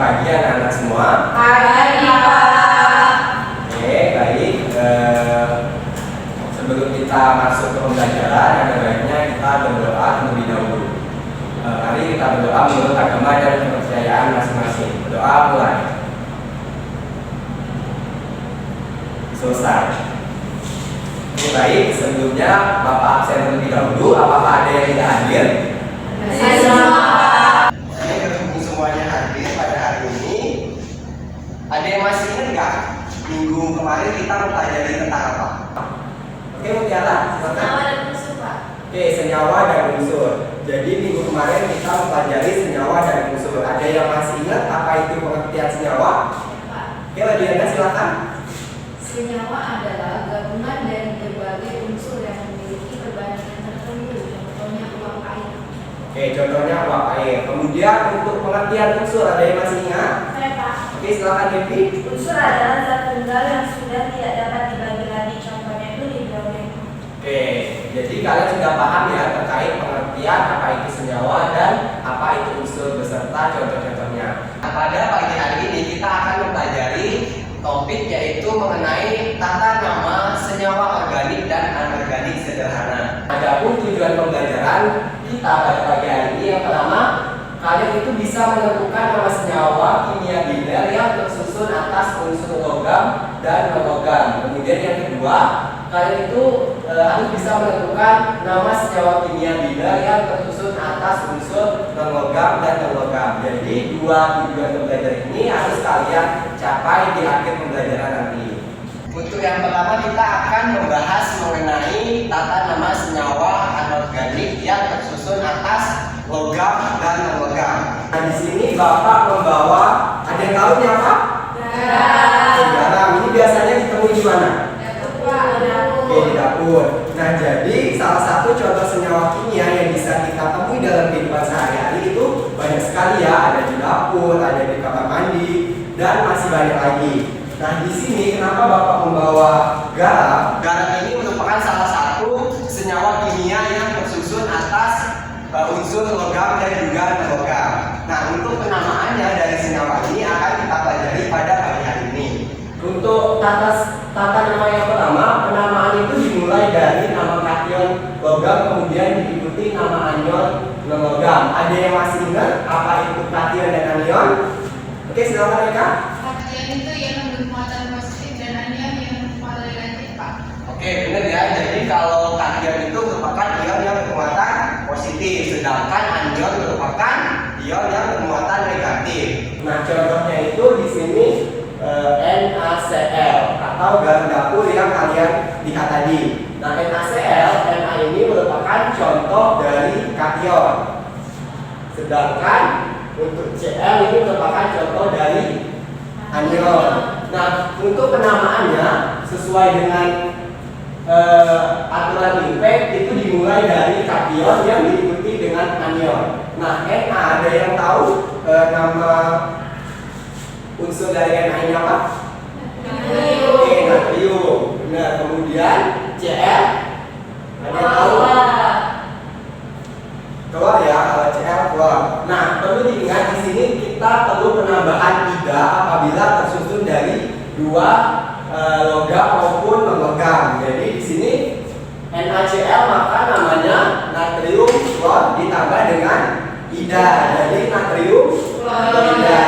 pagi anak-anak semua. Pagi, Pak. Oke, baik. Sebelum kita masuk ke pembelajaran, ada baiknya kita berdoa terlebih dahulu. Mari kita berdoa menurut agama dan kepercayaan masing-masing. Berdoa mulai. Selesai. Oke, baik. Sebelumnya Bapak absen terlebih dahulu. Apakah ada yang tidak hadir? Ini berhubung semuanya hadir pada hari ini. Ada yang masih ingat nggak? Minggu kemarin kita mempelajari tentang apa? Oke, Mutiara, silakan. Senyawa dan unsur, Pak. Oke, senyawa dan unsur. Jadi minggu kemarin kita mempelajari senyawa dan unsur. Ada yang masih ingat apa itu pengertian senyawa? Pak. Oke, Ladiana silakan. Senyawa adalah gabungan dari berbagai unsur yang memiliki perbandingan tertentu, contohnya uap air. Oke, contohnya uap air. Kemudian untuk pengertian unsur ada yang masih ingat? Saya, Pak. Oke, silakan Devi. Unsur adalah zat tunggal yang sudah tidak dapat dibagi lagi, contohnya itu hidrogen. Oke, jadi kalian sudah paham ya terkait pengertian apa itu senyawa dan apa itu unsur beserta contoh-contohnya. Nah, pada pagi hari ini kita akan mempelajari topik yaitu mengenai tata nama senyawa organik dan anorganik sederhana. Adapun tujuan pembelajaran kita pada pagi hari ini yang pertama, kalian itu bisa menentukan nama senyawa kimia binder yang tersusun atas unsur logam dan non-logam. Kemudian yang kedua, kalian itu harus bisa menentukan nama senyawa kimia binder yang tersusun atas unsur non-logam dan non-logam. Jadi dua tujuan pembelajaran ini harus kalian capai di akhir pembelajaran nanti. Untuk yang pertama kita akan membahas mengenai tata nama senyawa anorganik yang tersusun atas logam dan non-logam. Nah, di sini Bapak membawa, ada yang tahu ini apa? Garam. Ini biasanya ditemui di mana? Oke, di dapur. Nah, jadi salah satu contoh senyawa kimia yang bisa kita temui dalam kehidupan sehari-hari itu banyak sekali ya. Ada di dapur, ada di kamar mandi, dan masih banyak lagi. Nah, di sini kenapa Bapak membawa garam? Garam ini merupakan salah satu senyawa kimia yang tersusun atas unsur logam dan juga non-logam. Nah, untuk penamaannya dari senyawa ini akan kita pelajari pada pagi hari ini. Untuk tata nama yang pertama, penamaan itu dimulai dari nama kation logam kemudian diikuti nama anion non-logam. Ada yang masih ingat apa itu kation dan anion? Oke, silakan Eka. Kation itu yang bermuatan positif dan anion yang bermuatan negatif, Pak. Oke, benar ya. Jadi kalau kation itu merupakan ion yang bermuatan positif, sedangkan anion merupakan ion yang bermuatan negatif. Nah, contohnya itu di sini NaCl atau garam dapur yang kalian lihat tadi. Nah, NaCl, Na ini merupakan contoh dari kation. Sedangkan untuk Cl ini merupakan contoh dari anion. Nah, untuk penamaannya sesuai dengan aturan IPEC itu dimulai dari kation yang diikuti dengan anion. Nah, Na ada yang tahu nama unsur dari Na ini apa? Natrium. Oke, natrium. Nah, kemudian Cl ada yang tahu? Keluar ya, kalau Cl keluar. Nah, perlu diingat di sini kita perlu penambahan ida apabila tersusun dari dua logam maupun non-logam. Jadi di sini NaCl maka namanya natrium klor ditambah dengan ida. Jadi natrium klorida.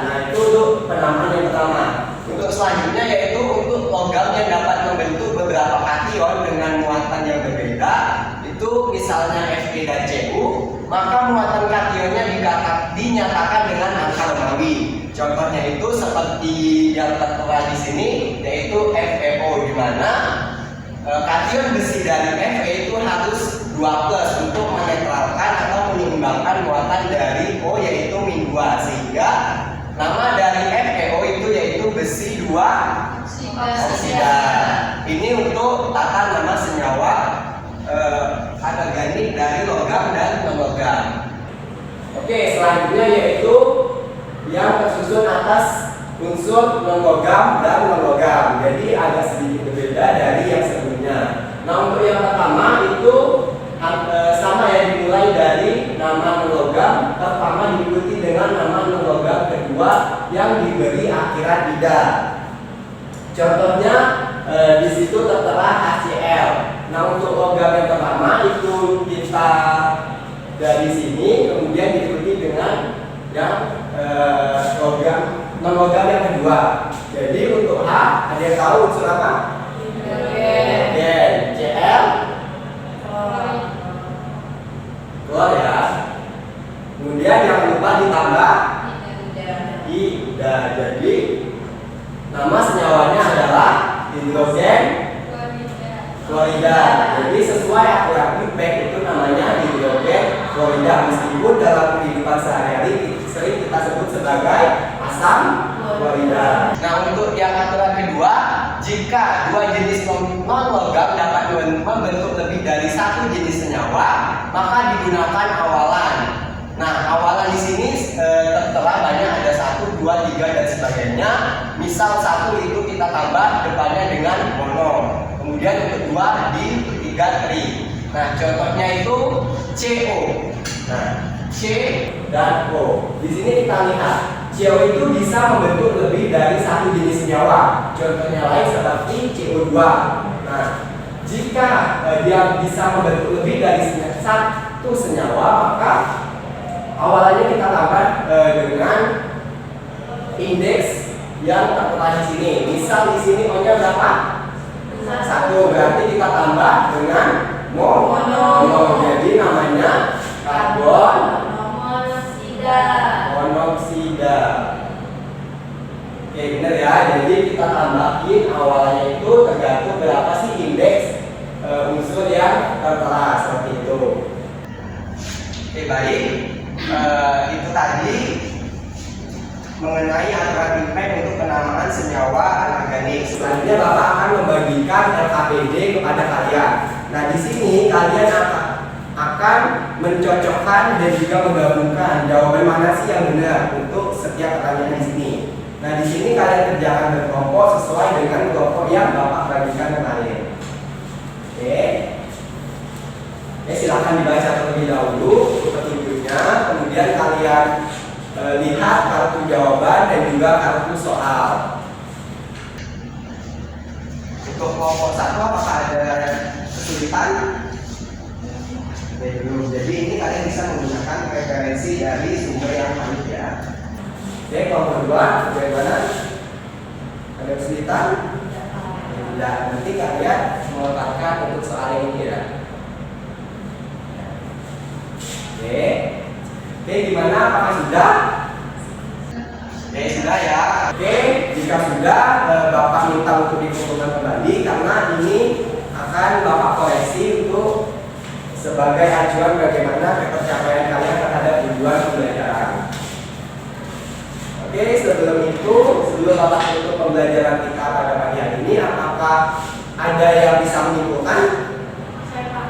Nah, itu untuk penamaan yang pertama. Untuk selanjutnya yaitu untuk logam yang dapat membentuk beberapa kation dengan muatan yang berbeda. Itu misalnya Fe dan Cu, maka muatan kationnya dinyatakan dengan angka Romawi. Contohnya itu seperti yang tertera di sini, yaitu FeO, di mana kation besi dari Fe itu harus 2+ untuk menetralkan atau menyeimbangkan muatan dari O yaitu -2, sehingga nama dari FeO itu yaitu besi 2 oksida. Ini untuk tata nama senyawa anorganik dari logam dan non-logam. Oke, selanjutnya yaitu yang tersusun atas unsur non-logam dan non-logam. Jadi agak sedikit berbeda dari yang sebelumnya. Nah, untuk yang pertama itu sama ya, dimulai dari nama non-logam pertama diikuti dengan nama non-logam kedua. kedua yang diberi akhiran ida. Contohnya di situ tertera HCl. Nah, untuk logam yang pertama itu kita dari sini, kemudian diikuti dengan yang non logam yang kedua. Jadi untuk H, ada yang tahu unsur apa? Hidrogen. Cl, klor ya. Kemudian jangan lupa ditambah ida. Jadi nama senyawanya adalah hidrogen klorida. Jadi sesuai akuratif baik itu namanya hidrogen klorida, meskipun dalam kehidupan sehari-hari sering kita sebut sebagai asam klorida. Nah, untuk yang aturan kedua, jika dua jenis non logam dapat membentuk lebih dari satu jenis senyawa, maka digunakan awalan. Nah, awalan di sini tertera banyak, ada 1, 2, 3 dan sebagainya. Misal 1 itu kita tambah depannya dengan mono. Kemudian untuk 2 di, ketiga tri. Nah, contohnya itu CO. Nah, C dan O. Di sini kita lihat CO itu bisa membentuk lebih dari satu jenis senyawa. Contohnya lain seperti CO2. Nah, jika dia bisa membentuk lebih dari satu senyawa, maka awalannya kita tambah dengan indeks yang tertera di sini. Misal di sini O-nya berapa? 1, berarti kita tambah dengan mono. Jadi namanya karbon monoksida. Oke, benar ya. Jadi kita tambahin awalnya itu tergantung berapa sih indeks unsur yang tertera, seperti itu. Oke, baik. Itu tadi mengenai aturan impact untuk penamaan senyawa anorganik. Selanjutnya Bapak akan membagikan LKPD kepada kalian. Nah, di sini kalian akan mencocokkan dan juga menggabungkan jawaban mana sih yang benar untuk setiap pertanyaan di sini. Nah, di sini kalian kerjakan berkelompok sesuai dengan kelompok yang Bapak bagikan ke kalian. Oke. Silakan dibaca terlebih dahulu petunjuknya, kemudian kalian lihat kartu jawaban dan juga kartu soal. Untuk kelompok 1 apakah ada kesulitan? Belum. Jadi ini kalian bisa menggunakan referensi dari sumber yang valid ya. Oke, kelompok 2 bagaimana? Ada kesulitan? Tidak. Nanti kalian melontarkan untuk soal yang ini ya. Oke, gimana? Apakah sudah? Oke, sudah ya. Oke, jika sudah, Bapak minta untuk dikumpulkan kembali karena ini akan Bapak koreksi untuk sebagai acuan bagaimana pencapaian kalian terhadap tujuan pembelajaran. Oke, sebelum Bapak tutup pembelajaran kita pada pagi hari ini, apakah ada yang bisa menyimpulkan?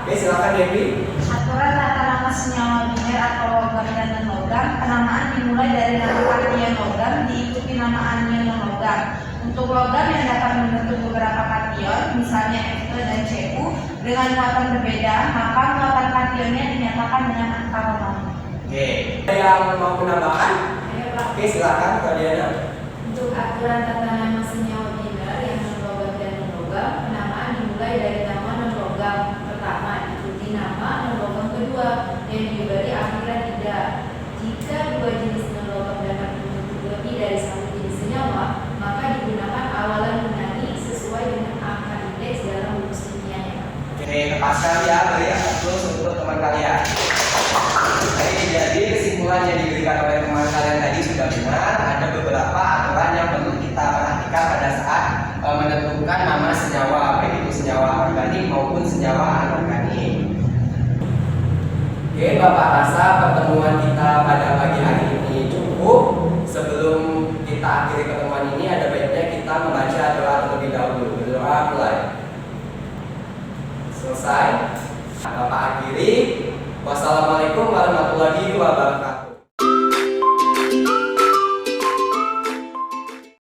Oke, silakan Devi. Aturan tata nama senyawa biner atau logam dan non-logam, penamaan dimulai dari nama kation logam diikuti nama anion non-logam. Untuk logam yang dapat membentuk beberapa kation, misalnya Fe dan Cu, dengan muatan berbeda, maka muatan kationnya dinyatakan dengan angka mono. Oke, ada yang mau menambahkan? Oke, silakan Kak Diana. Untuk aturan tata nama senyawa biner yang non-logam dan non-logam, penamaan dimulai dari nama non-logam pertama diikuti nama non-logam kedua yang diberi akhiran ida. Jika dua jenis non-logam dapat membentuk lebih dari satu jenis senyawa, maka digunakan awalan Yunani sesuai dengan angka indeks dalam rumus kimianya. Oke, lepaskan ya, beri terus untuk teman kalian. Oke, jadi kesimpulan yang diberikan oleh teman kalian tadi sudah benar. Ada beberapa aturan yang perlu kita perhatikan pada saat menentukan nama senyawa, baik itu senyawa organik maupun senyawa anorganik. Oke, Bapak rasa pertemuan kita pada pagi hari ini cukup. Sebelum kita akhiri pertemuan ini, ada baiknya kita membaca doa terlebih dahulu. Berdoa mulai. Selesai. Bapak akhiri. Wassalamualaikum warahmatullahi wabarakatuh.